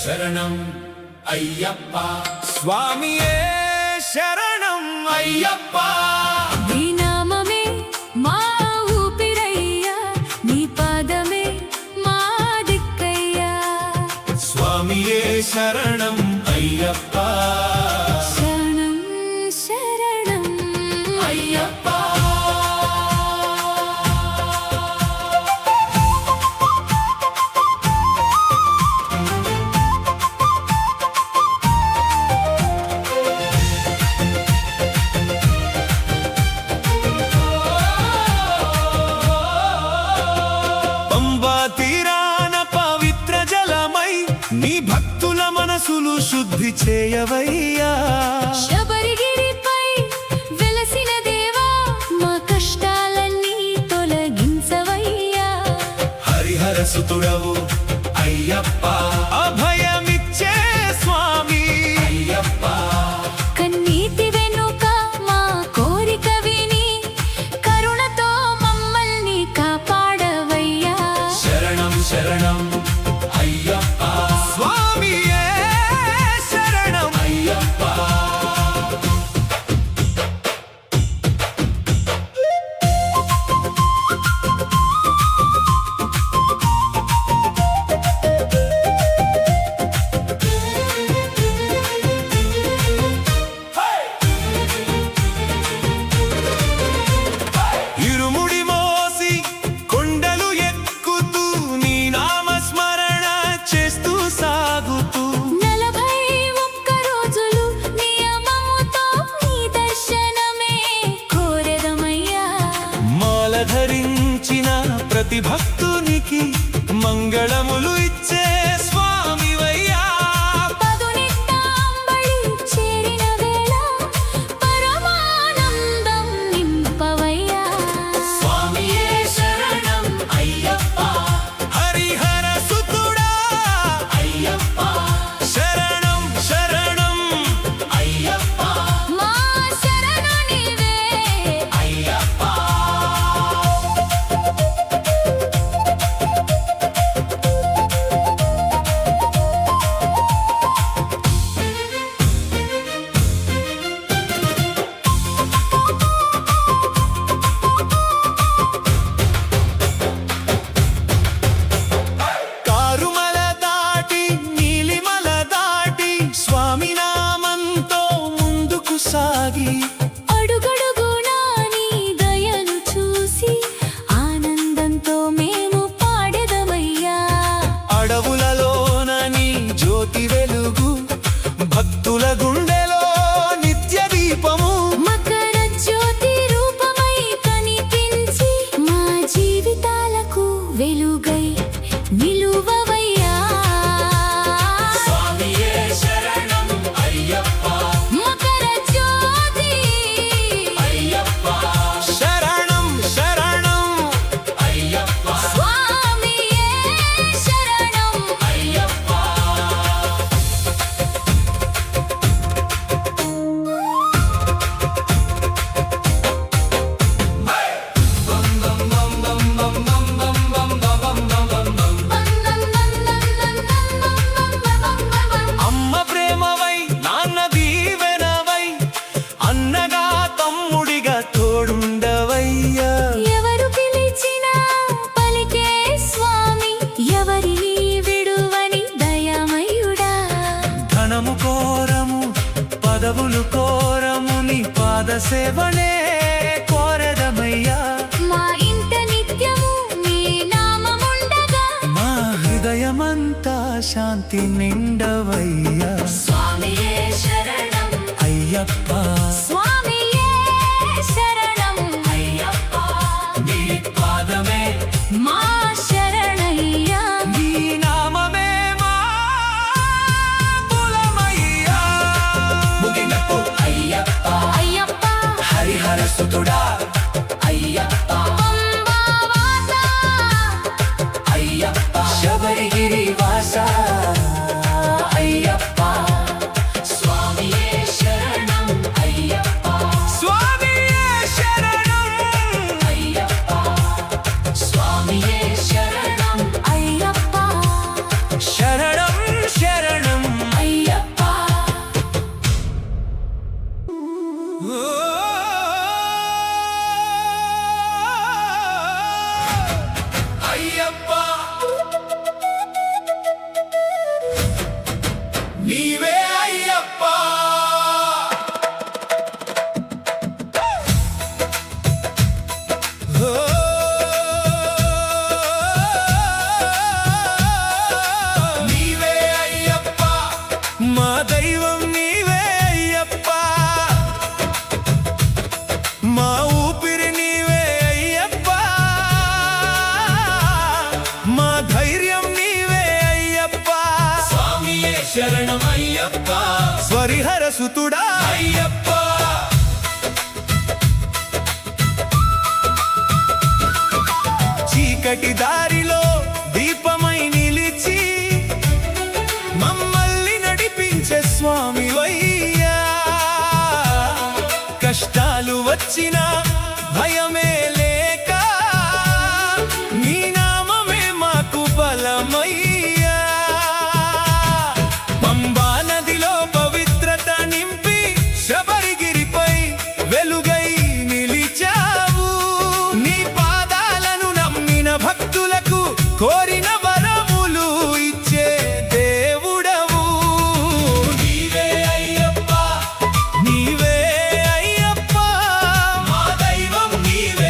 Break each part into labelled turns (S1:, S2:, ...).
S1: శరణం అయ్యప్ప స్వామియే శరణం అయ్యప్ప
S2: నీ నామమే మా ఊపిరయ్యా నీ పాదమే మా దిక్కయ్యా
S1: స్వామియే శరణం అయ్యప్ప
S2: శరణం శరణం
S1: అయ్యప్ప తీరాన పవిత్ర జలమై నీ భక్తుల మనసులు శుద్ధి చేయవయ్యా
S2: శబరిగిరిపై వెలసిన దేవా మా కష్టాలన్నీ తొలగించవయ్యా
S1: హరిహర సుతుడవు అయ్యప్ప అభయమిచ్చే స్వామి అయ్యప్ప
S2: కన్నీటి వెనుక మా కోరిక విని కరుణతో మమ్మల్ని కాపాడవయ్యా
S1: శరణం శరణం అయ్యప్ప స్వామియే శరణం అయ్యప్ప ఇరుముడి మోసి కొండలు ఎక్కుతూ నీ నామస్మరణ చేస్తూ సాగుతూ
S2: 41 రోజులు నియమముతో నీ దర్శనమే కోరెదమయ్యా
S1: మాల ధరించిన ప్రతి భక్తునికి మంగళములు ఇచ్చే స్వామివయ్యా
S2: పదునెట్టాంబడి చేరిన వేళ పరమానందం నింపవయ్యా
S1: స్వామియే శరణం అయ్యప్ప హరిహర సుతుడా అయ్యప్ప శరణం శరణం అయ్యప్ప
S2: మా శరణు నీవే
S1: అయ్యప్ప కారుమల దాటి నీలిమల దాటి స్వామి నామంతో ముందుకు సాగి
S2: అడుగడుగునా నీ దయను చూసి ఆనందంతో మేము పాడెదమయ్యా
S1: అడవులలోన నీ జ్యోతి వెలుగు భక్తుల గుండెలో నిత్య దీపము
S2: మకర జ్యోతి రూపమై కనిపించి మా జీవితాలకు వెలుగై నిలువవయ్యా
S1: స్వామియే శరణం అయ్యప్ప
S2: మకర జ్యోతి
S1: అయ్యప్ప శరణం శరణం అయ్యప్ప
S2: స్వామియే శరణం
S1: అయ్యప్ప అమ్మ ప్రేమవై నాన్న దీవెనవై అన్నగా తమ్ముడిగా తోడుండవయ్యా
S2: ఎవరు పిలిచినా పలికే స్వామి ఎవరిని విడువని దయామయుడా
S1: ధనము కోరము పదవులు కోరము నీ పాద సేవనే కోరెదమయ్యా
S2: మా ఇంట నిత్యము నీ నామముండగా
S1: మా హృదయమంతా శాంతి నిండవయ్యా
S2: స్వామియే శరణం
S1: అయ్యప్ప
S2: స్వామియే శరణం
S1: అయ్యప్ప నీ పాదమే
S2: మా శరణయ్యా
S1: నీ నామమే మా కులమయ్యా ముగినపు అయ్యప్ప
S2: అయ్యప్ప
S1: సుతుడా అయ్యప్ప
S2: పంబావాత
S1: అయ్యప్ప శబరిగిరి వాస అయ్యప్ప
S2: స్వామియే శరణం అయ్యప్ప
S1: స్వామియే శరణం
S2: అయ్యప్ప స్వామియే శరణం అయ్యప్ప
S1: శరణం శరణం
S2: అయ్యప్ప
S1: అయ్యప్ప నీవే అయ్యప్ప నీవే అయ్యప్ప మా దైవం నీవే అయ్యప్ప మా ఊపిరి నీవే అయ్యప్ప మా ధైర్యం నీవే అయ్యప్ప స్వామియే శరణం అయ్యప్ప స్వరిహర సుతుడా అయ్యప్ప చీకటి దారిలో దీపమై నిలిచి మమ్మల్ని నడిపించే స్వామి వయ్యా కష్టాలు వచ్చినా భయమే లేక నీ నామమే మాకు బలమయ్యా పంబా నదిలో పవిత్రత నింపి శబరిగిరిపై వెలుగై నిలిచావు నీ పాదాలను నమ్మిన భక్తులకు కోరిన వరములు ఇచ్చే దేవుడవు నీవే అయ్యప్ప నీవే అయ్యప్ప మా దైవం నీవే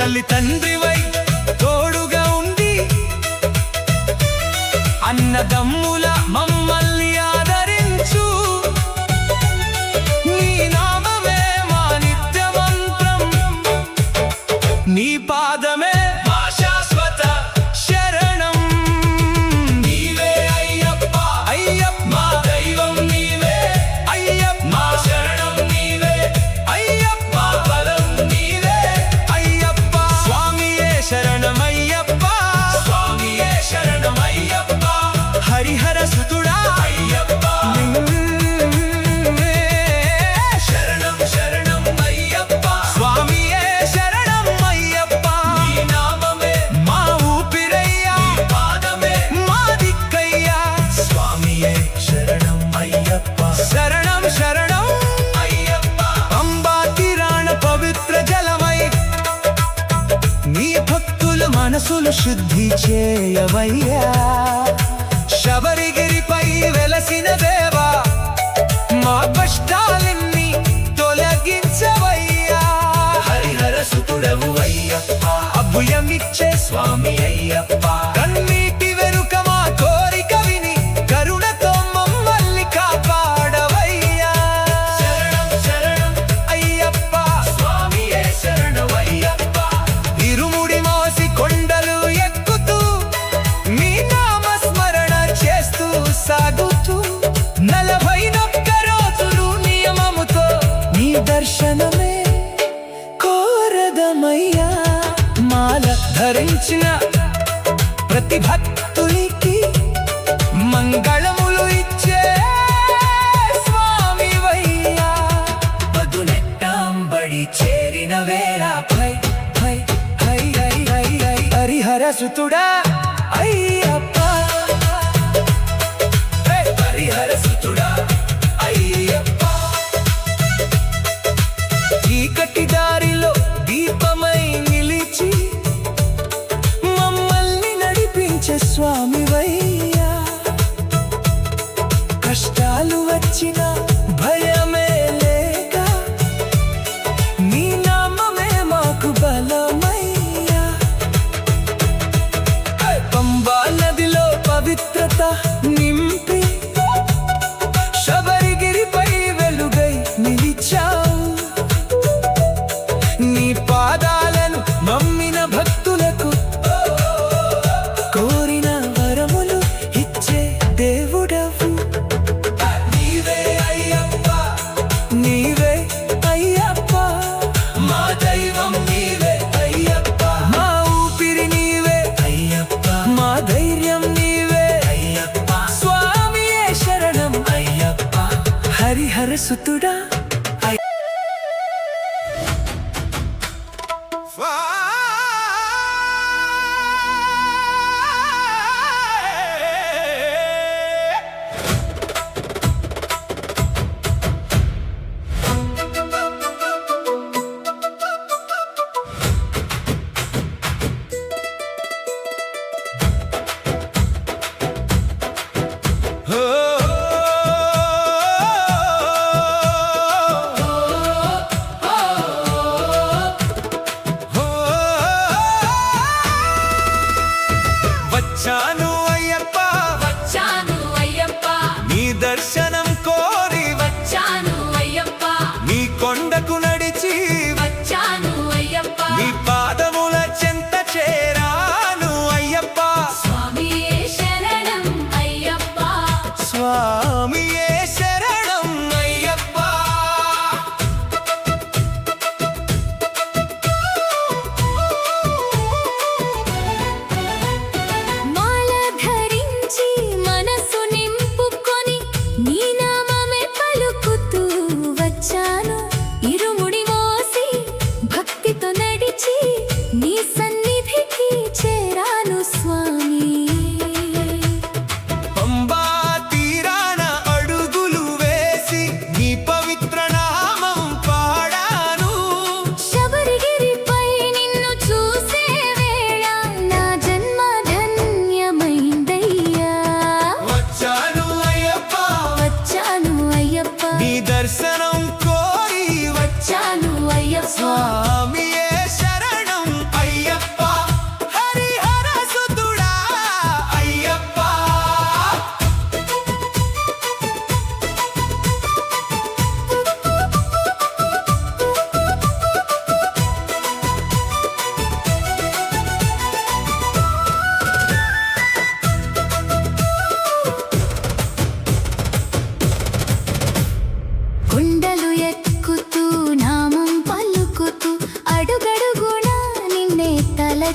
S1: తల్లి తండ్రివై తోడుగా ఉండి అన్నదమ్ముల మమ్మల్ని ఆదరించు. నీ నామమే మా నిత్య మంత్రం, నీ పాదమే మా శాశ్వత శరణం. నీవే అయ్యప్ప, అయ్యప్ప మా దైవం నీవే, అయ్యప్ప మా శరణం నీవే, అయ్యప్ప మా బలం నీవే, అయ్యప్ప. స్వామియే శరణమయ్యప్ప, స్వామియే శరణమయ్యప్ప. హరిహర సుతుడా అయ్యప్ప, శరణం శరణం అయ్యప్ప. స్వామియే శరణం అయ్యప్ప, నీ నామమే మా ఊపిరయ్యా, నీ పాదమే మా దిక్కయ్యా. స్వామియే శరణం అయ్యప్ప, శరణం శరణం అయ్యప్ప. పంబా తీరాన పవిత్ర జలమై నీ భక్తుల మనసులు శుద్ధి చేయవయ్యా. శబరిగిరిపై వెలసిన దేవా, మా కష్టాలన్నీ తొలగించవయ్యా. హరిహర సుతుడవు అయ్యప్ప, అభయమిచ్చే స్వామి అయ్యప్ప. కన్నీటి వెనుక మా కోరిక విని కరుణతో మమ్మల్ని కాపాడవయ్యా. శరణం శరణం అయ్యప్ప, స్వామియే శరణమయ్యప్ప. ఇరుముడి మోసి కొండలు ఎక్కుతూ నీ నామస్మరణ చేస్తూ సాగుతూ 41 రోజులు నియమముతో నీ దర్శనమే కోరదమయ్యా. మాల ధరించిన ప్రతి భక్తునికి మంగళములు ఇచ్చే స్వామివయ్యా. పదునెట్టాంబడి చేరిన వేళ భై భై హై హై హై హై హరిహర సుతుడా అయ్యప్ప, హరిహర సుతుడా అయ్యప్ప. చీకటి దారిలో దీపమై నిలిచి మమ్మల్ని నడిపించే స్వామివయ్యా. కష్టాలు వచ్చిన భయమే లేక నీ నామమే మాకు బలమయ్యా. పంబా నదిలో పవిత్రత నింపి శబరిగిరిపై వెలుగై నిలిచావు. నీ పాదాలను నమ్మిన భక్తులకు కోరిన వరములు ఇచ్చే దేవుడవు. నీవే అయ్యప్ప, నీవే అయ్యప్ప మా దైవం నీవే అయ్యప్ప. మా ఊపిరి నీవే అయ్యప్ప, మా ధైర్యం నీవే అయ్యప్ప. స్వామియే శరణం అయ్యప్ప, హరిహర సుతుడా వచ్చాను అయ్యప్ప,
S2: వచ్చాను అయ్యప్ప,
S1: నీ దర్శనం కోరి
S2: వచ్చాను అయ్యప్ప,
S1: నీ కొండకు నడిచి
S2: వచ్చాను అయ్యప్ప.
S1: నీ పాదముల చెంత చేరాను అయ్యప్ప.
S2: స్వామియే శరణం అయ్యప్ప,
S1: స్వామియే శరణం అయ్యప్ప.
S2: మాల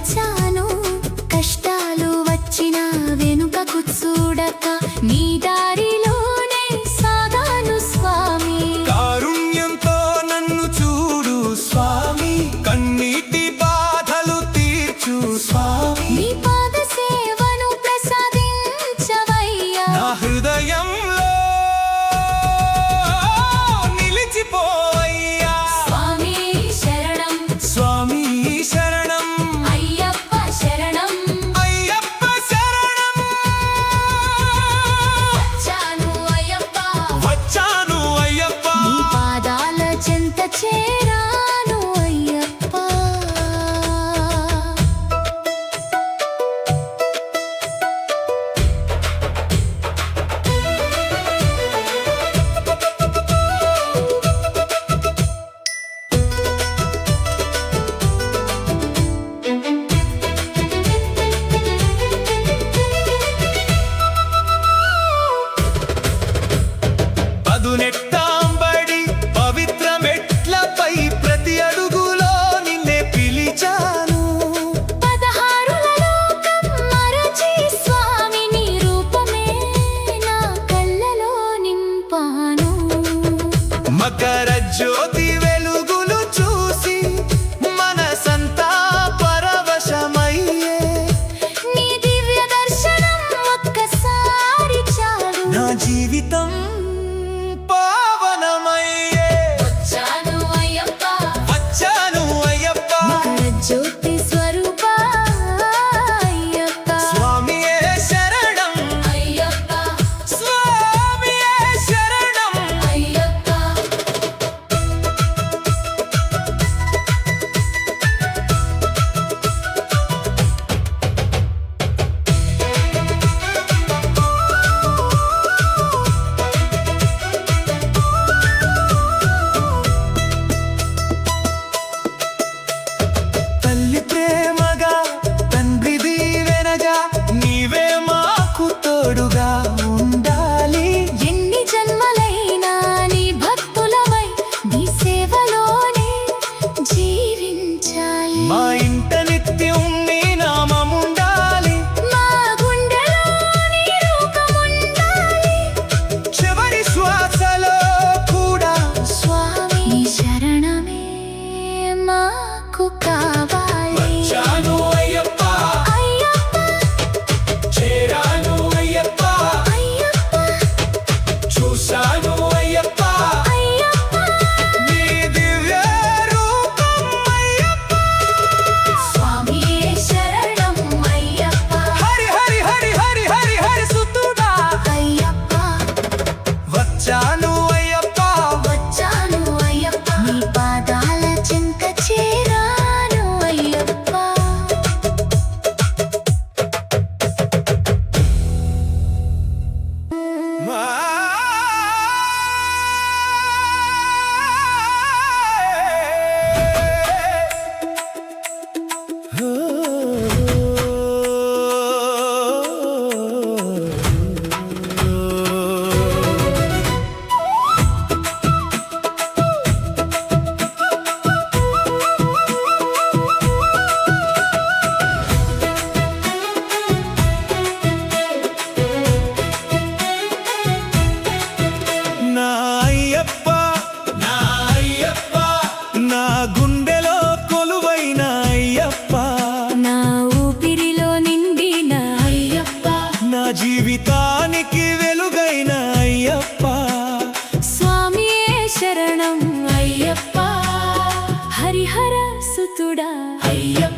S3: నడచాను కష్టాలు వచ్చినా వెనుకకు చూడక నీ దారిలోనే సాగాను స్వామి
S1: కారుణ్యంతో నన్ను చూడు స్వామి కన్నీటి బాధలు తీర్చు స్వామి
S3: నీ పాద సేవను ప్రసాదించవయ్యా
S1: నా హృదయంలో నిలిచిపోయ్యా
S2: స్వామి శరణం
S1: స్వామి శరణం
S2: అయ్యప్ప శరణం
S1: అయ్యప్ప శరణం
S2: వచ్చాను అయ్యప్ప
S1: వచ్చాను అయ్యప్ప
S3: నీ పాదాల చెంత చేరాను అయ్యప్ప
S1: పదునెట్టాంబడి పవిత్ర మెట్లపై ప్రతి అడుగులో నిన్నే పిలిచాను
S3: 16 లోకం మరచి స్వామి నీ రూపమే నా కళ్ళలో నింపాను
S1: మకర జ్యోతి వెలుగులు చూసి మనసంతా పరవశమయ్యే
S3: నీ దివ్య దర్శనం ఒక్కసారి చాలు
S1: నా జీవితం పావనమయ్యే
S2: వచ్చాను అయ్యప్ప
S1: వచ్చాను అయ్యప్ప
S3: మకర జ్యోతి స్వరూప అయ్యప్ప
S1: స్వామియే శరణం
S2: అయ్యప్ప
S1: స్వామియే శరణం
S2: అయ్యప్ప
S1: తల్లి ప్రేమగా తండ్రి దీవెనగా నీవే మాకు తోడుగా ఉండాలి
S3: ఎన్ని జన్మలైనా నీ భక్తులమై నీ సేవలోనే జీవించాలి
S1: మా ఇంట నిత్యం నీ నామముండాలి
S3: మా గుండెలో నీ రూపముండాలి
S1: చివరి శ్వాసలో కూడా
S3: స్వామి నీ శరణమే మాకు కావాలి
S1: వచ్చాను అయ్యప్ప
S3: అయ్యప్ప
S1: చేరాను అయ్యప్ప
S3: అయ్యప్ప
S1: చూశాను అయ్యప్ప
S3: అయ్యప్ప
S1: నీ దివ్య రూపం అయ్యప్ప
S2: స్వామి శరణం అయ్యప్ప
S1: హరి హరి హరి హరి హరి హరి సుతుడా
S3: అయ్యప్ప
S1: వచ్చాను అయ్యప్ప
S2: వచ్చాను అయ్యప్ప
S3: నీ పాదాల చెంత చేరాను అయ్యప్ప
S1: మా నా అయ్యప్ప నా అయ్యప్ప నా గుండెలో కొలువైన అయ్యప్ప
S3: నా ఊపిరిలో నిండిన అయ్యప్ప
S1: నా జీవితానికి వెలుగైన అయ్యప్ప
S3: స్వామియే శరణం అయ్యప్ప హరిహర సుతుడా
S2: అయ్యప్ప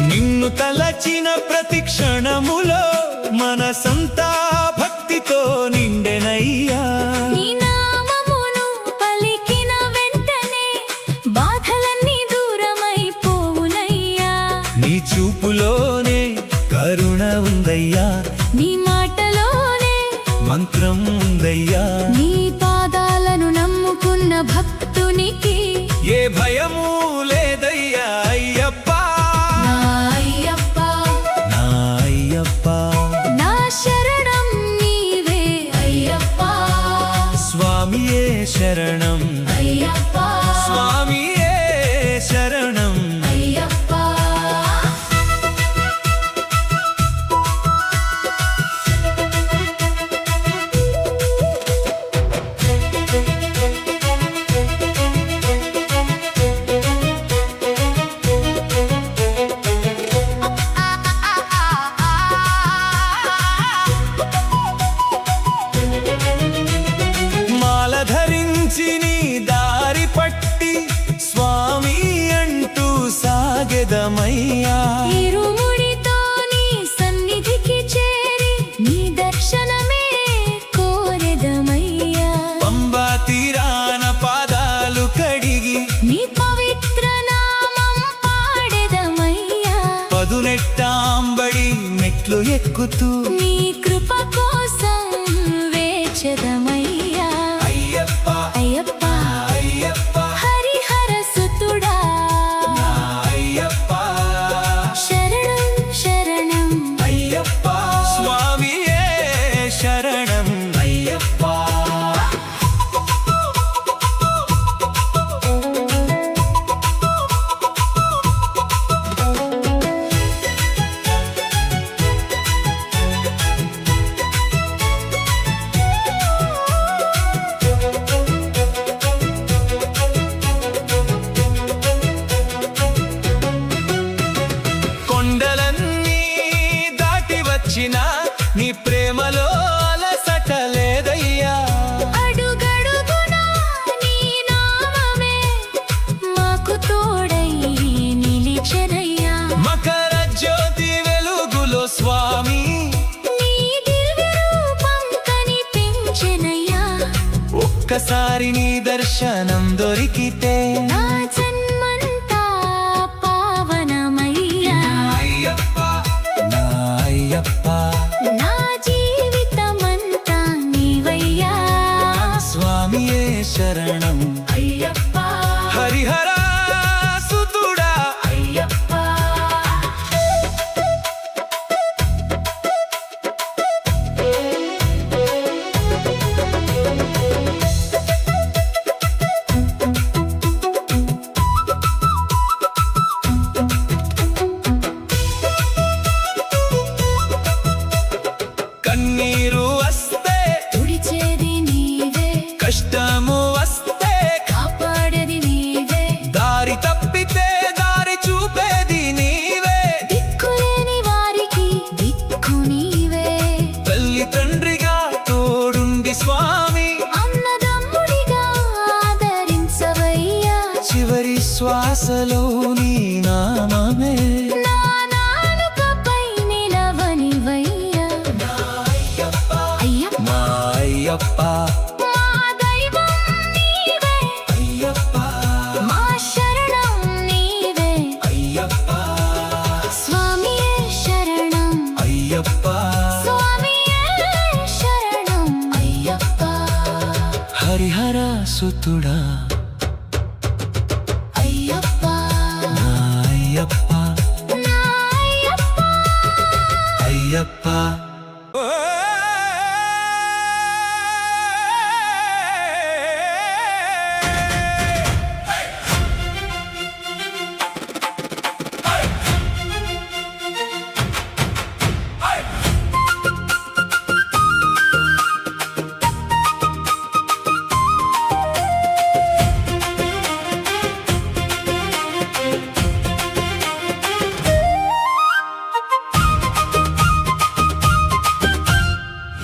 S1: నిన్ను తలచిన ప్రతి క్షణములో మనసంతా భక్తితో నిండెనయ్యా
S3: నీ నామమును పలికిన వెంటనే బాధలన్నీ దూరమైపోవునయ్యా
S1: నీ చూపులోనే కరుణ ఉందయ్యా
S3: నీ మాటలోనే
S1: మంత్రం ఉందయ్యా
S3: నీ పాదాలను నమ్ముకున్న భక్తునికి
S1: ఏ భయము లేదయ్యా అయ్యప్ప
S3: నా
S1: శరణమయ్యా
S3: ఇరుముడితో నీ సన్నిధికి చేరి నీ దర్శనమే కోరెదమయ్యా
S1: పంబా తీరాన పాదాలు కడిగి
S3: నీ పవిత్ర నామం పాడెదమయ్యా
S1: పదునెట్టాంబడి మెట్లు ఎక్కుతూ
S3: నీ కృప కోసం వేచెదమయ్యా
S1: అయ్యప్ప
S3: అయ్యప్ప
S1: అయ్యప్ప
S3: హరిహర సుతుడా
S1: నా అయ్యప్ప
S3: శరణం శరణం
S1: అయ్యప్ప స్వామియే శరణం అయ్యప్ప కొండలన్నీ దాటి వచ్చిన నీ ప్రేమలో అలసట లేదయ్యా
S3: అడుగడుగునా నీ నామమే మాకు తోడై నిలిచెనయ్యా
S1: మకర జ్యోతి వెలుగులో స్వామి
S3: నీ దివ్య రూపం కనిపించెనయ్యా
S1: ఒక్కసారి నీ దర్శనం దొరికితే
S3: నా జన్మంతా పావనమయ్యా
S1: అయ్యప్ప నా అయ్యప్ప
S3: నా జీవితమంతా నీవయ్యా
S1: స్వామియే శరణం
S3: అయ్యప్ప
S1: హరిహర సుతుడా
S3: అయ్యప్ప
S1: కన్నీరు వస్తే
S3: తుడిచేది నీవే
S1: కష్టము వస్తే
S3: కాపాడేది నీవే
S1: దారి తప్పితే దారి చూపేది నీవే
S3: దిక్కులేని వారికి దిక్కు నీవే
S1: తల్లి తండ్రిగా తోడుండి స్వామి
S3: అన్నదమ్ముడిగా ఆదరించవయ్యా
S1: చివరి శ్వాసలో నీ నామమే
S3: నా నాలుకపై నిలవనివయ్యా అయ్యప్ప
S1: మా అయ్యప్ప
S3: మా దైవం నీవే
S1: అయ్యప్ప
S3: మా శరణం నీవే
S1: అయ్యప్ప
S3: స్వామియే శరణం
S1: అయ్యప్ప
S3: స్వామియే శరణం అయ్యప్ప
S1: హరిహర సుతుడా
S3: అయ్యప్ప
S1: నా అయ్యప్ప
S3: నా అయ్యప్ప
S1: అయ్యప్ప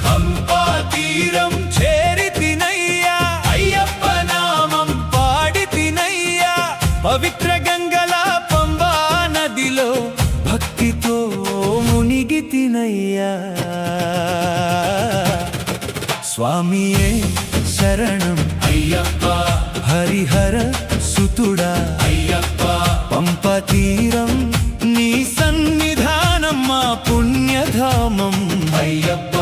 S1: పంపా తీరం చేరి తినయ్యా అయ్యప్ప నామం పాడి తినయ్యా పవిత్ర గంగల పంబా నదిలో భక్తితో మునిగి తినయ్యా స్వామియే శరణం అయ్యప్ప హరిహర సుతుడా అయ్యప్ప పంప తీరం నీ సన్నిధానం మా పుణ్యధామం అయ్యప్ప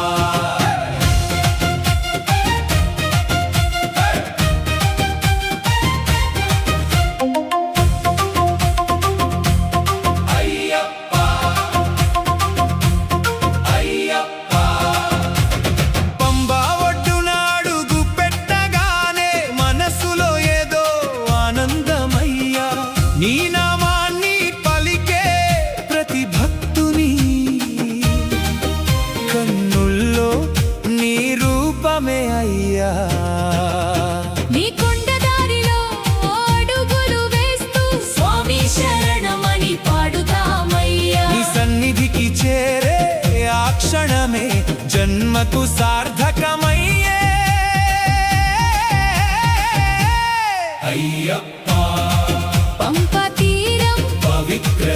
S1: పంబా ఒడ్డున అడుగు పెట్టగానే మనసులో ఏదో ఆనందమయ్యా నీ నామాన్ని పలికే ప్రతి భక్తుని కన్నుల్లో నీ రూపమే అయ్యా
S3: నీ కొండదారిలో అడుగులు వేస్తూ స్వామి శరణమని పాడుతామయ్యా
S1: నీ సన్నిధికి చేరే ఆ క్షణమే జన్మకు సార్థకమయ్యే అయ్యప్ప
S3: పంప తీరం
S1: పవిత్ర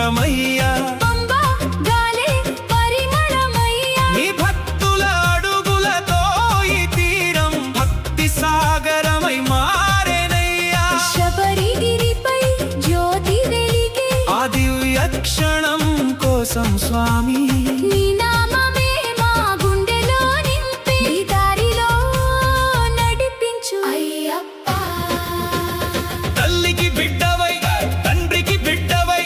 S1: మంత్రమయ్యా
S3: పంబా గాలి పరిమళమయ్యా
S1: నీ భక్తుల అడుగులతో ఈ తీరం భక్తి సాగరమై మారేనయ్యా
S3: శబరిగిరిపై జ్యోతి వెలిగే
S1: ఆ దివ్య క్షణం కోసం స్వామి
S3: నీ నామమే మా గుండెలో నింపి ఈ దారిలో నడిపించు
S2: అయ్యప్ప
S1: తల్లికి బిడ్డవై తండ్రికి బిడ్డవై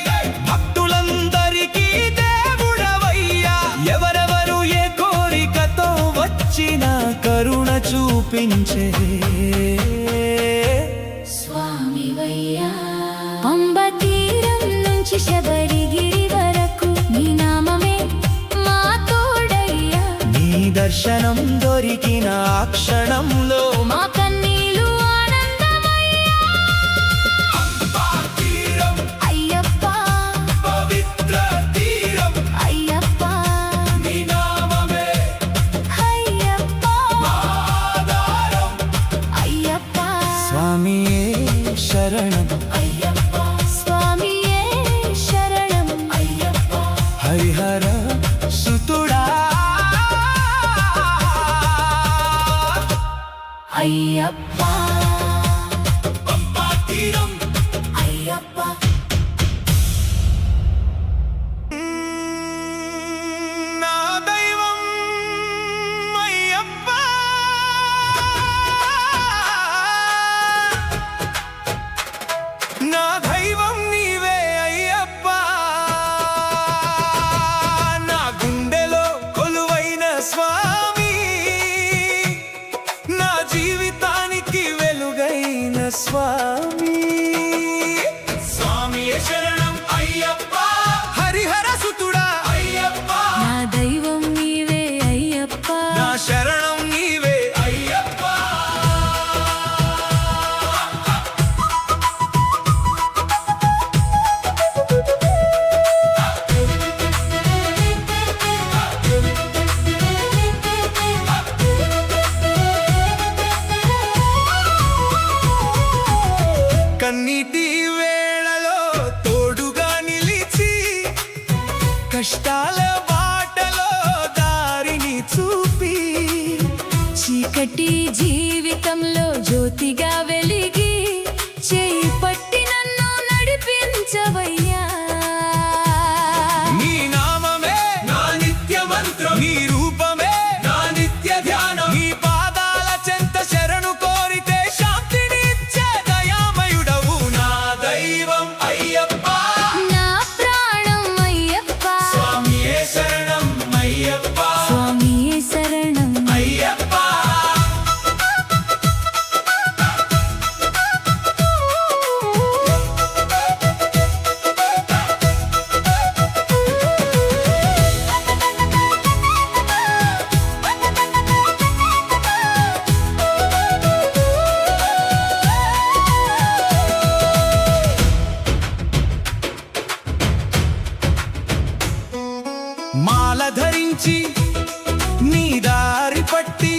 S1: భక్తులందరికీ దేవుడవయ్యా ఎవరెవరు ఏ కోరికతో వచ్చిన కరుణ చూపించే
S2: స్వామివయ్యా
S3: పంబ తీరం నుంచి శబరిగిరి వరకు నీ నామమే మా తోడయ్యా
S1: నీ దర్శనం దొరికిన ఆ క్షణంలో
S3: మా కన్నీలు ఆనందమయ్యా
S1: తీరం
S3: అయ్యప్ప
S1: పవిత్ర తీరం
S3: అయ్యప్ప
S1: నీ నామమే
S3: అయ్యప్ప
S1: ఆధారం
S3: అయ్యప్ప
S1: స్వామియే శరణం
S2: అయ్యప్ప
S3: స్వామియే శరణం
S2: అయ్యప్ప
S1: హరిహర సుతుడా
S2: అయ్యప్ప
S1: పంపా తీరం
S2: అయ్యప్ప
S1: నా దైవం అయ్యప్ప నా దైవం నీవే అయ్యప్ప నా గుండెలో కొలువైన స్వామి నా జీవితానికి వెలుగైన స్వామి స్వామి శరణం అయ్యప్ప హరిహర సుతుడా అయ్యప్ప
S3: నా దైవం నీవే అయ్యప్ప
S1: నా శరణం నీవే అయ్యప్ప కన్నీటి వేళలో తోడుగా నిలిచి కష్టాల బాటలో దారిని చూపి
S3: చీకటి జీవితంలో జ్యోతిగా వెలిగి చేయి పట్టి నన్ను నడిపించవయ్యా
S1: నీ నామమే నా నిత్య మంత్రం నీ రూపమే నా నిత్య ధ్యానం నీ పాదాల చెంత శరణు కోరితే శాంతిని ఇచ్చే దయామయుడవు నా దైవం అయ్యప్ప
S3: నా ప్రాణం అయ్యప్ప
S1: స్వామియే శరణం అయ్యప్ప
S3: స్వామియే శరణం
S1: అయ్యప్ప మాల ధరించి నీ దారి పట్టి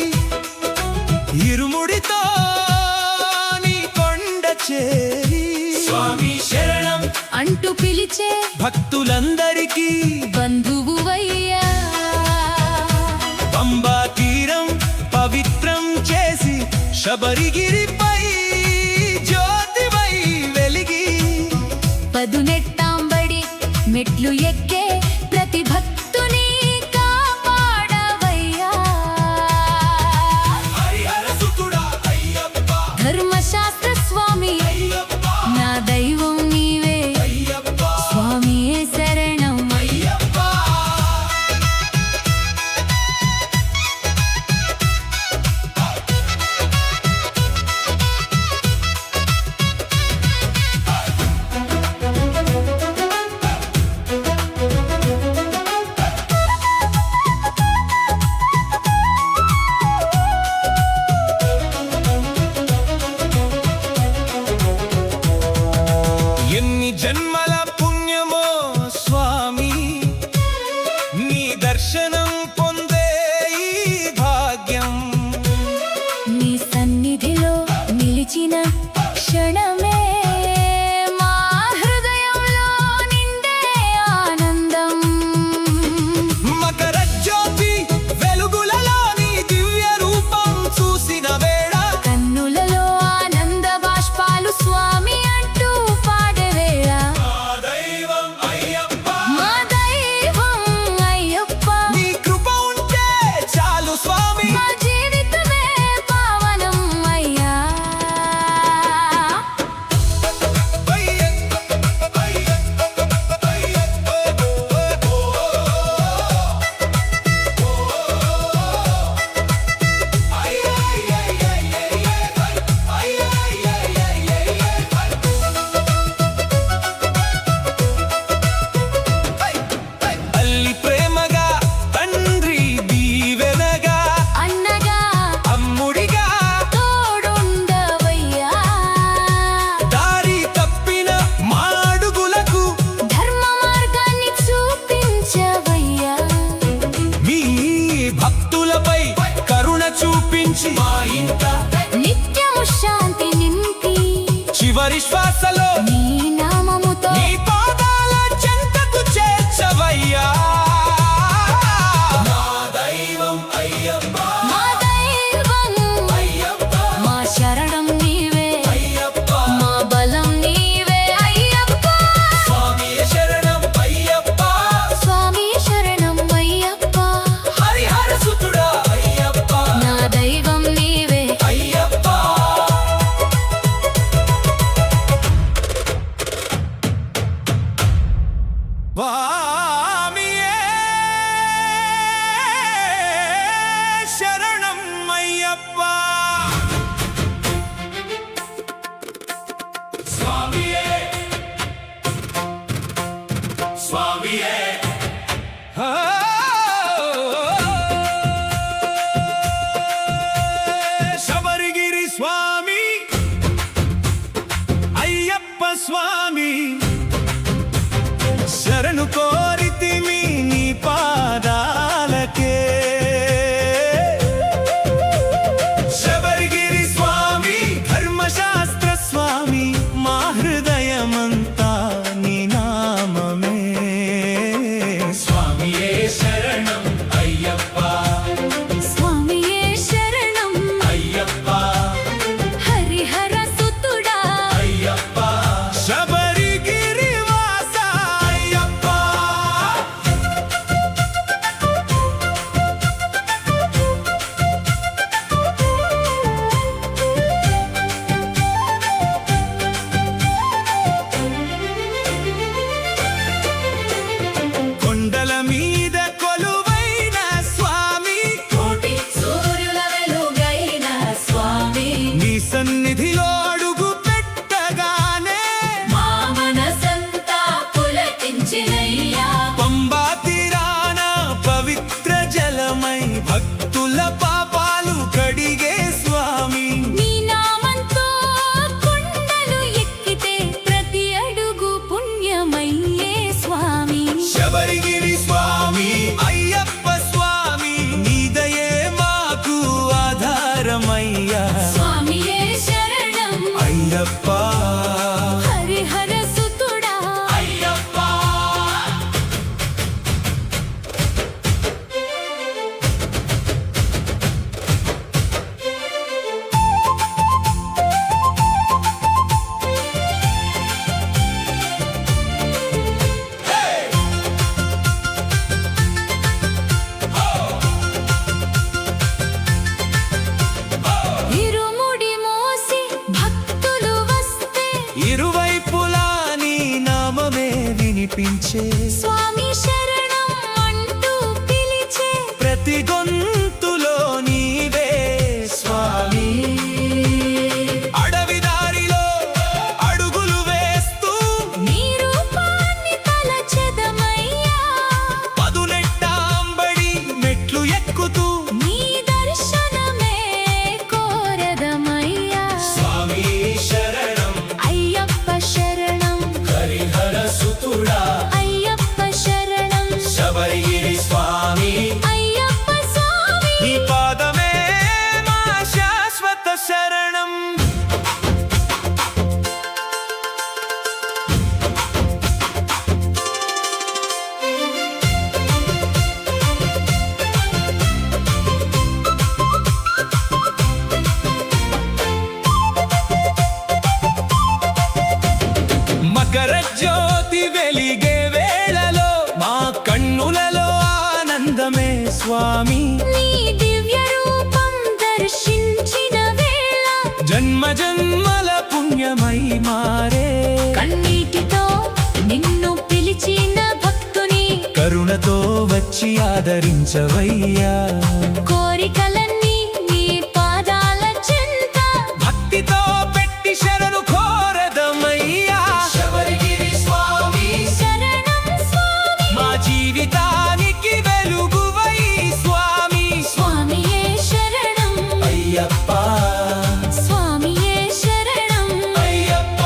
S1: ఇరుముడితో నీ కొండ చేరి స్వామి శరణం
S3: అంటూ పిలిచే
S1: భక్తులందరికీ
S3: బంధువువయ్యా
S1: పంబా తీరం పవిత్రం చేసి శబరిగిరిపై జ్యోతివై వెలిగి
S3: పదునెట్టాంబడి మెట్లు ఎక్కే ప్రతి భక్తుని కాపాడవయ్యా
S1: హరిహర సుతుడా అయ్యప్ప
S3: ధర్మశాస్త్ర స్వామి
S1: అయ్యప్ప
S3: నా దైవం నీవే
S1: అయ్యప్ప
S3: స్వామియే శరణం
S1: అయ్యప్ప చివరి శ్వాసలో
S3: నీ నామముతో
S1: నీ పాదాల చెంతకు చేర్చవయ్యా నా దైవం అయ్యప్ప
S3: మా దైవం
S1: అయ్యప్ప
S3: మా శరణం నీవే
S1: అయ్యప్ప
S3: మా బలం నీవే అయ్యప్ప
S1: స్వామి శరణం అయ్యప్ప
S3: స్వామి శరణం అయ్యప్ప
S1: హరిహర సుతుడా అయ్యప్ప
S3: నా దైవం నీవే
S1: అయ్యప్ప స్వామియే శరణం అయ్యప్ప స్వామియే స్వామియే శబరిగిరి స్వామి అయ్యప్ప స్వామి శరణు కోరితిమి నీ పాదాలకే శబరిగిరి స్వామి ధర్మశాస్త్ర స్వామి మా హృదయమంతా నీ నామమే స్వామియే శరణం అయ్యప్ప
S3: స్వామియే శరణం
S1: అయ్యప్ప
S3: హరిహర సుతుడా
S1: అయ్యప్ప శబరిగిరి వాస అయ్యప్ప కొండల మీద కొలువైన స్వామి
S3: కోటి సూర్యుల వెలుగైన స్వామి
S1: నీ సన్నిధిలో అడుగు పెట్టగానే
S3: మా మనసంతా పులకించినయ్యా
S1: పంబా తీరాన పవిత్ర జలమై భక్తుల పాపాలు కడిగే స్వామి
S3: నీ నామంతో కొండలు ఎక్కితే ప్రతి అడుగు పుణ్యమయ్యే స్వామి
S1: శబరిగిరి స్వామి అయ్యప్ప స్వామి నీదయే మాకు ఆధారమయ్యా
S3: స్వామియే శరణం
S1: అయ్యప్ప
S3: హరిహర సుతుడా
S1: అయ్యప్ప
S3: ఇరుముడి మోసి భక్తులు వస్తే
S1: ఇరువైపులా నీ నామమే వినిపించే
S3: స్వామి శరణం అంటూ పిలిచే
S1: ప్రతి గొంతులో నీవే స్వామి అడవి దారిలో అడుగులు వేస్తూ
S3: నీ రూపాన్ని తలచెదమయ్యా
S1: పదునెట్టాంబడి మెట్లు ఎక్కుతూ
S3: నీ దర్శనమే కోరదమయ్యా
S1: స్వామి శరణం
S3: అయ్యప్ప శరణం
S1: హరిహర సుతుడా
S3: అయ్యప్ప శరణం
S1: శబరిగిరి స్వామి
S3: అయ్యప్ప స్వామి
S1: నీ పాదమే మా శాశ్వత శరణం మకర జ్యోతి వెలిగే వేళలో మా కన్నులలో ఆనందమే స్వామి
S3: నీ దివ్య రూపం దర్శించిన వేళ
S1: జన్మ జన్మల పుణ్యమై మారే
S3: కన్నీటితో నిన్ను పిలిచిన భక్తుని
S1: కరుణతో వచ్చి ఆదరించవయ్యా
S3: కోరికలన్నీ నీ పాదాల చెంత
S1: భక్తితో పెట్టి శరణు కోరదమయ్యా శబరిగిరి స్వామి
S3: శరణం స్వామి
S1: మా జీవితానికి వెలుగువై స్వామి
S3: స్వామియే శరణం
S1: అయ్యప్ప
S3: స్వామియే శరణం
S1: అయ్యప్ప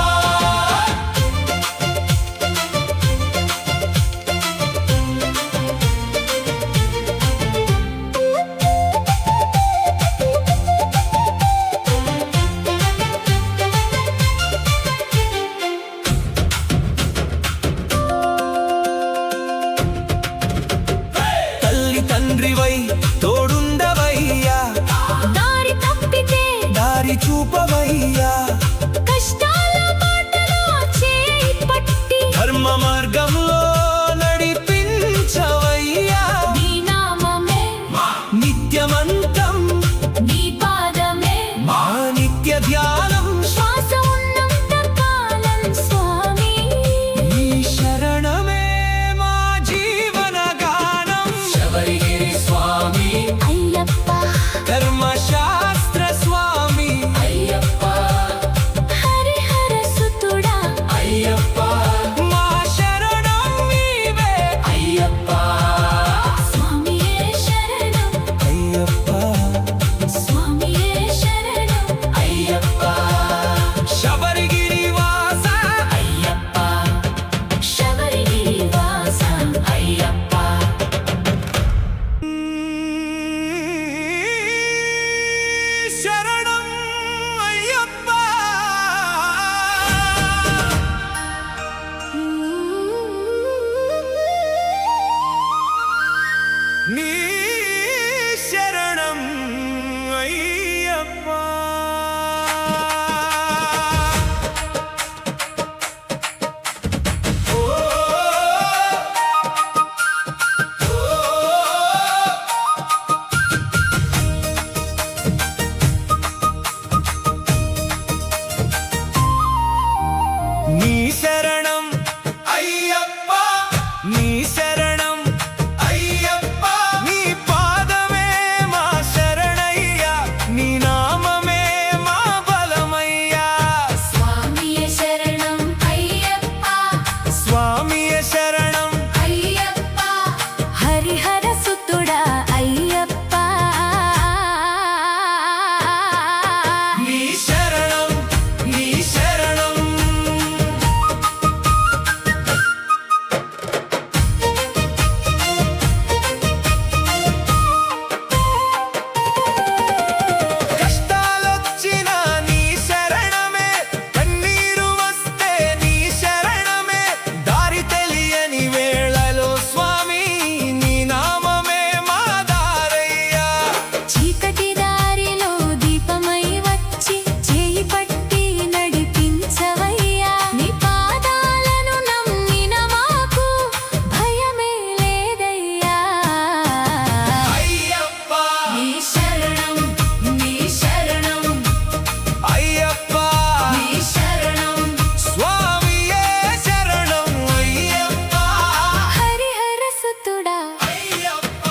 S1: నీ శరణం అయ్యప్ప, నీ శరణం అయ్యప్ప, నీ పాదమే మా శరణయ్యా, నీ నామమే మా బలమయ్యా.
S2: స్వామియే శరణం అయ్యప్ప,
S1: స్వామియే శరణం
S2: అయ్యప్ప,
S3: హరిహర సుతుడా అయ్యప్ప,
S1: నీ శరణం, నీ శరణం. కష్టాలొచ్చినా నీ శరణమే, కన్నీరు వస్తే నీ శరణమే, దారి తెలియని వేళలో స్వామి నీ నామమే మా దారయ్యా.
S3: చీకటి దారిలో దీపమై వచ్చి చేయి పట్టి నడిపించవయ్యా, నీ పాదాలను నమ్మిన మాకు భయమే లేదయ్యా.
S1: అయ్యప్ప,
S2: నీ శరణం, నీ శరణం,
S1: అయ్యప్ప,
S2: నీ శరణం,
S1: స్వామియే శరణం అయ్యప్ప,
S3: హరిహర సుతుడా
S1: అయ్యప్ప.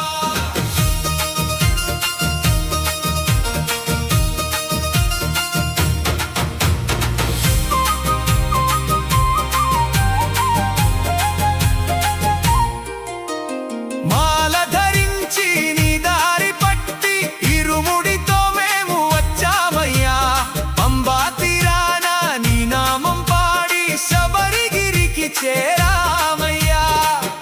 S1: మాల ధరించి నీ దారి పట్టి ఇరుముడితో మేము వచ్చామయ్యా, పంబా తీరాన నీ నామం పాడి శబరిగిరికి చేరామయ్యా.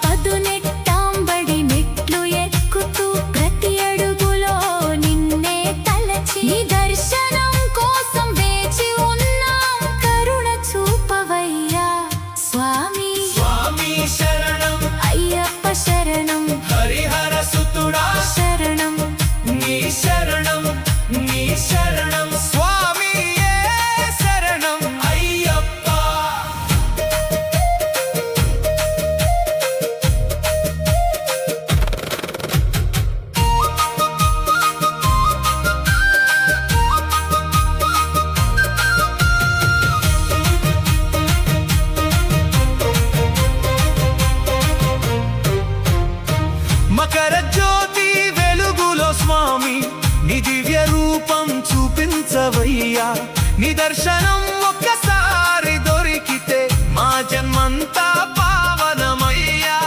S3: పదునెట్టాంబడి మెట్లు ఎక్కుతూ ప్రతి అడుగులో నిన్నే తలచి నీ దర్శనం కోసం వేచి ఉన్నాం, కరుణ చూపవయ్యా స్వామి.
S1: స్వామి శరణం
S3: అయ్యప్ప శరణం,
S1: హరిహర సుతుడా
S3: శరణం,
S1: నీ శరణం, నీ శరణం, స్వామియే శరణం అయ్యప్ప. మకర జ్యోతి వెలుగులో స్వామి నీ దివ్య రూపం చూపించవయ్యా, నీ దర్శనం ఒక్కసారి దొరికితే మా జన్మంతా పావనమయ్యా.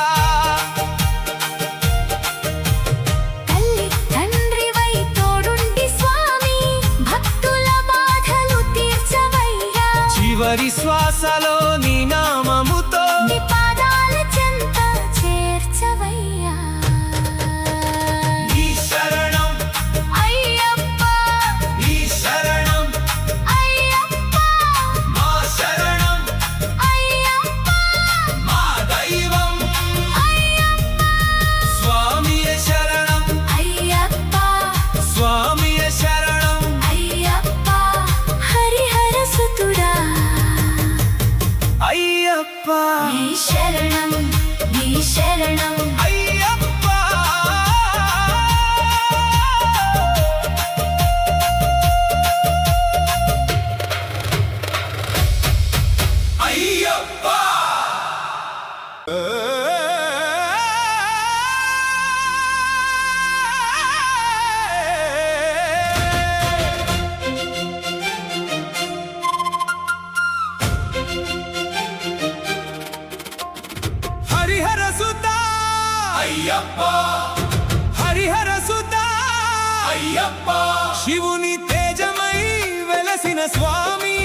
S3: తల్లి తండ్రివై తోడుండి స్వామి భక్తుల బాధలు తీర్చవయ్యా,
S1: చివరి శ్వాసలో నీ నామముతో
S3: నీ పాదాల చెంత చేర్చవయ్యా.
S1: నీ శరణం,
S3: అయ్యప్ప,
S1: నీ శరణం,
S3: అయ్యప్ప,
S1: మా శరణం,
S3: అయ్యప్ప,
S1: మా దైవం. స్వామియే శరణం,
S3: అయ్యప్ప,
S1: స్వామియే శరణం,
S3: అయ్యప్ప, హరిహర సుతుడా
S1: అయ్యప్ప,
S2: నీ శరణం, నీ శరణం,
S1: అయ్యప్ప. అయ్యప్ప. హరిహర సుతా అయ్యప్ప, హరిహర సుతా అయ్యప్ప, శివుని తేజమై వెలసిన స్వామి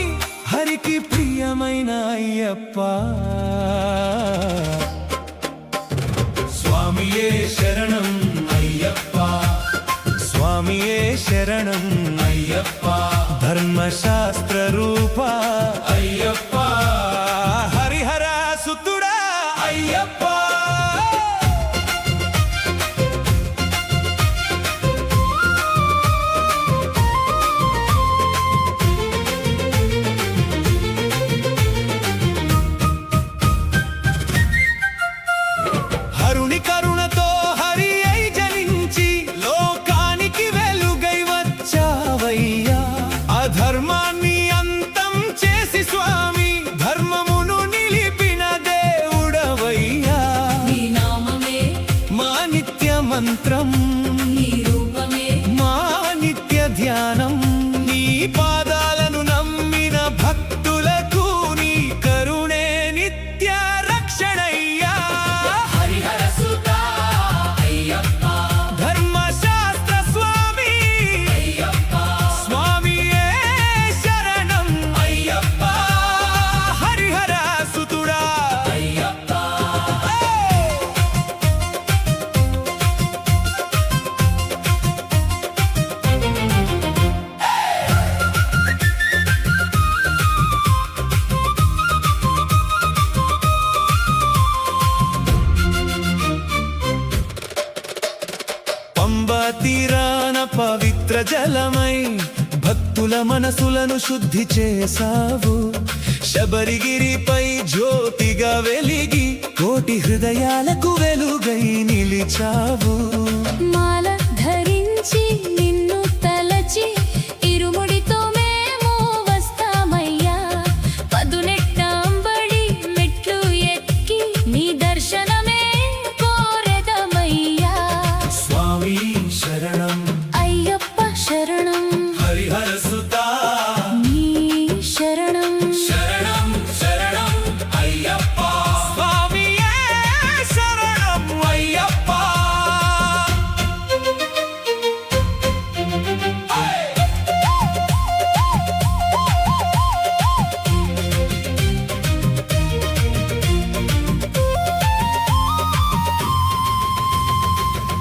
S1: హరికి ప్రియమైన అయ్యప్ప. స్వామియే శరణం అయ్యప్ప, స్వామియే శరణం అయ్యప్ప, ధర్మశాస్త్ర రూప అయ్యప్ప, హరిహర సుతుడా అయ్యప్ప. హరుని కరుణతో హరి అయి జనించి లోకానికి వెలుగై వచ్చావయ్యా, అధర్మాన్ని అంతం చే మంత్రం
S2: నీ రూపమే
S1: మా నిత్య ధ్యానం నీ పాదాలను నమ్మిన భక్తులకు నీ కరుణే నిత్య రక్షణయ్యా
S2: హరిహర సుత అయ్యప్ప
S1: ధర్మశాస్త్ర స్వామి
S2: అయ్యప్ప
S1: స్వామియే శరణం
S2: అయ్యప్ప
S1: హరిహర సుతుడా
S2: అయ్యప్ప
S1: పంబా తీరాన పవిత్ర జలమై భక్తుల మనసులను శుద్ధి చేసావు శబరిగిరిపై జ్యోతిగా వెలిగి కోటి హృదయాలకు వెలుగై నిలిచావు
S3: మాల ధరించి నిన్ను తలచి ఇరుముడితో మేము వస్తామయ్యా పదునెట్టాంబడి మెట్లు ఎక్కి నీ దర్శనమే కోరెదమయ్యా
S1: స్వామి శరణం
S3: అయ్యప్ప శరణం
S1: హరిహర సుతా
S3: నీ శరణం
S1: శరణం శరణం అయ్యప్ప స్వామియే శరణం అయ్యప్ప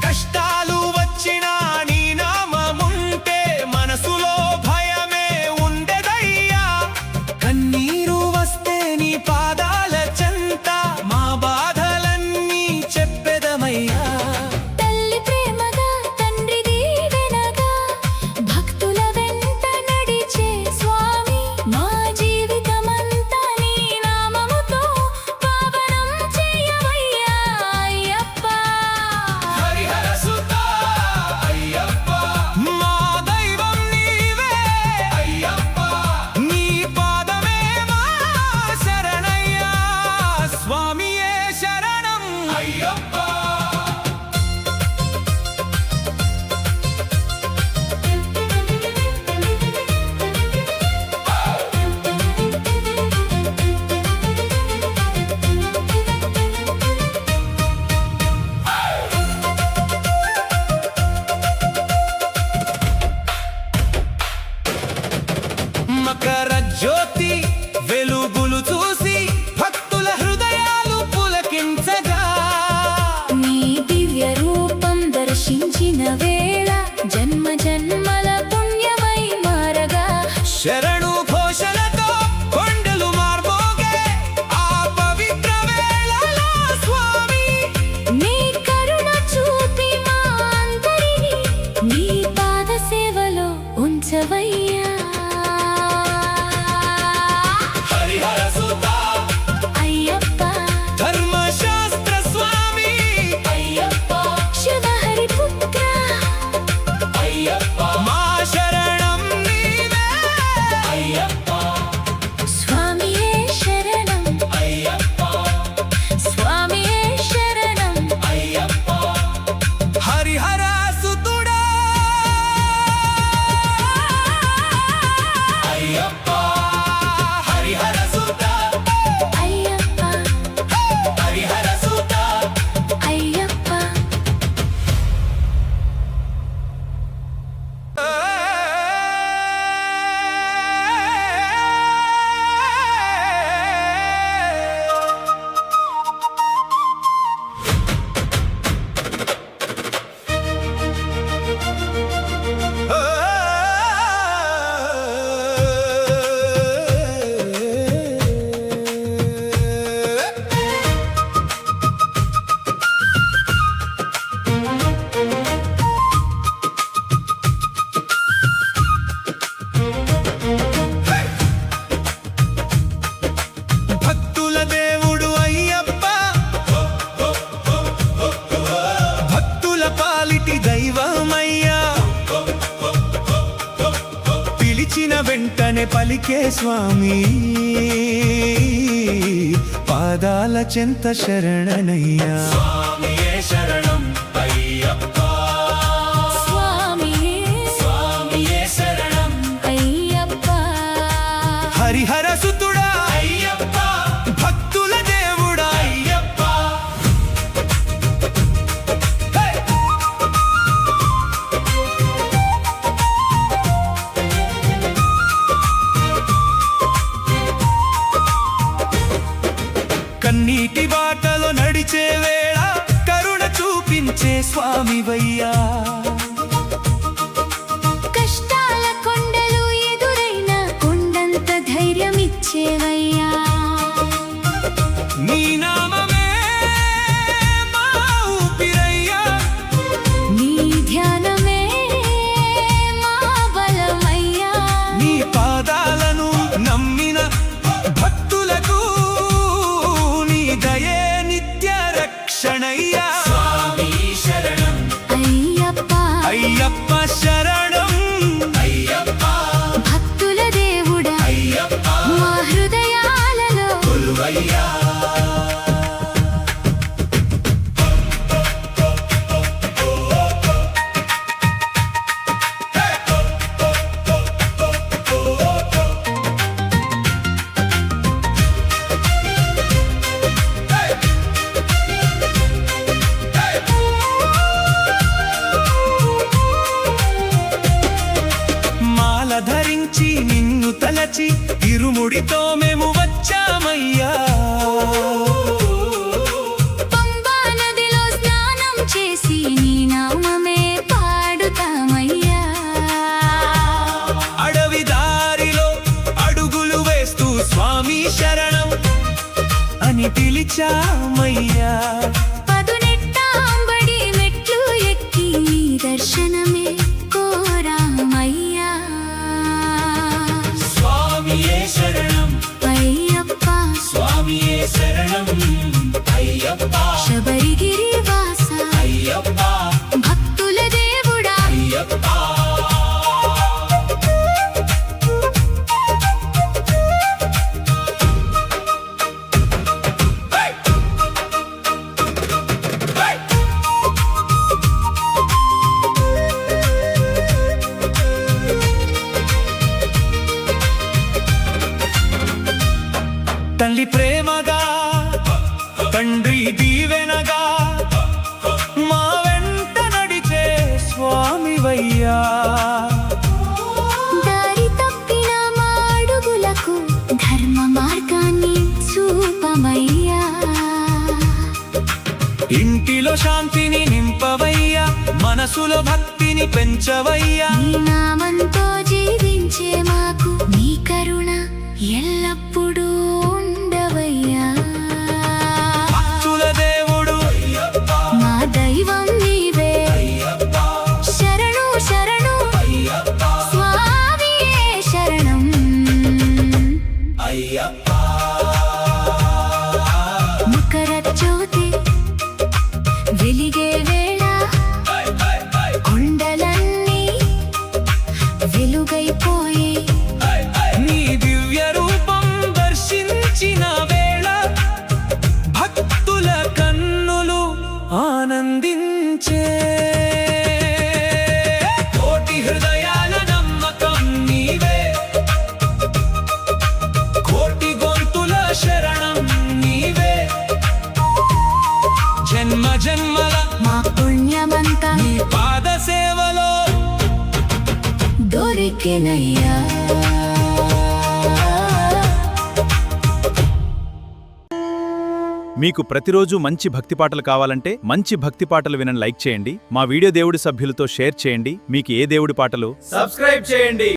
S1: కష్టాలు వచ్చినా నీ నామముంటే మనసులో భయమే ఉండదయ్యా కన్నీరు వస్తే నీ పాదాల చెంత మా బాధలన్నీ చెప్పెదమయ్యా
S3: తల్లి ప్రేమగా తండ్రి దీవెనగా భక్తుల వెంట నడిచే స్వామి మా జీవితమంతా నీ నామముతో పావనం చేయవయ్యా అయ్యప్ప
S1: హరిహర సుతా అయ్యప్ప మా దైవం నీవే అయ్యప్ప నీ పాదమే మా శరణయ్యా స్వామియే శరణం అయ్యప్ప మకర జ్యోతి వెలుగులు చూసి భక్తుల హృదయాలు పులకించగా
S3: నీ దివ్య రూపం దర్శించిన వేళ జన్మ జన్మల పుణ్యమై మారగా
S1: శరణు ఘోషలతో కొండలు మార్మోగే ఆ పవిత్ర వేళలో స్వామి
S3: నీ కరుణ చూపి మా అందరినీ నీ పాద సేవలో ఉంచవయ్యా
S1: హరిహర సుతా
S3: అయ్యప్ప
S1: ధర్మశాస్త్ర స్వామి
S3: అయ్యప్ప శివహరి పుత్ర
S1: అయ్యప్ప మా శరణం నీవే అయ్యప్ప
S3: స్వామియే శరణం
S1: అయ్యప్ప
S3: స్వామియే శరణం
S1: అయ్యప్ప హరిహర సుతుడా అయ్యప్ప హరిహర సుతా
S3: అయ్యప్ప
S1: హరిహర సుతా
S3: అయ్యప్ప
S1: భక్తుల దేవుడు అయ్యప్ప భక్తుల పాలిటి దైవమయ్యా పిలిచిన వెంటనే పలికే స్వామి పాదాల చెంత శరణనయ్యా స్వామియే శరణం అయ్యప్ప
S2: అయ్యప్ప
S3: స్వామియే
S2: స్వామియే శరణం
S3: అయ్యప్ప
S1: హరిహర సుతుడా
S2: అయ్యప్ప
S1: భక్తుల దేవుడా
S2: అయ్యప్ప
S1: కన్నీటి బాటలో నడిచే వేళ కరుణ చూపించే స్వామివయ్యా
S3: కష్టాల కొండలు ఎదురైన కొండంత ధైర్యం ఇచ్చేవయ్యా
S1: నీ నామమే మా ఊపిరయ్యా
S3: నీ ధ్యానమే మా బలమయ్యా
S1: నీ పాదాలను నమ్మిన భక్తులకు నీ దయే నిత్య రక్షణయ్యా
S2: స్వామి శరణం
S3: అయ్యప్ప
S1: అయ్యప్ప శరణం
S2: అయ్యప్ప
S3: భక్తుల దేవుడా
S2: అయ్యప్ప
S3: మా హృదయాలలో
S2: కొలువయ్యా
S1: మాల ధరించి నిన్ను తలచి ఇరుముడితో మేము వచ్చామయ్యా
S3: పంబా నదిలో స్నానం చేసి నీ నామమే పాడుతామయ్యా
S1: అడవి దారిలో అడుగులు వేస్తూ స్వామి శరణం అని పిలిచామయ్యా
S3: పదునెట్టాంబడి మెట్లు ఎక్కి నీ దర్శనమే కోరామయ్యా
S2: స్వామియే శరణం
S3: అయ్యప్ప
S2: స్వామియే శరణం అయ్యప్ప
S3: శబరిగిరి వాస
S2: అయ్యప్ప
S3: భక్తుల దేవుడా
S2: అయ్యప్ప
S1: తల్లి ప్రేమగా తండ్రి దీవెనగా మా వెంట నడిచే స్వామివయ్యా
S3: దారి తప్పిన మా అడుగులకు ధర్మ మార్గాన్ని చూపమయ్యా
S1: ఇంటిలో శాంతిని నింపవయ్యా మనసులో భక్తిని పెంచవయ్యా
S3: నీ నామంతో జీవించే మాకు నీ కరుణ ఎల్లప్పుడూ ఉండవయ్యా
S1: భక్తుల దేవుడు
S3: మా దైవం నీవే శరణు శరణు స్వామియే శరణం
S2: అయ్యప్ప
S3: మకర జ్యోతి వెలిగే వేళ కొండలన్నీ వెలుగైపోయే
S1: నీ దివ్య రూపం దర్శించిన వేళ భక్తుల కన్నులు ఆనందించే కోటి హృదయాల నమ్మకం నీవే కోటి గొంతుల శరణం నీవే జన్మ జన్మల
S3: మా పుణ్యమంతా
S1: నీ పాద సేవలో
S3: దొరికెనయ్యా
S4: మీకు ప్రతిరోజు మంచి భక్తి పాటలు కావాలంటే మంచి భక్తి పాటలు వినని లైక్ చేయండి. మా వీడియో దేవుడి సభ్యులతో షేర్ చేయండి. మీకు ఏ దేవుడి పాటలు
S1: సబ్స్క్రైబ్ చేయండి.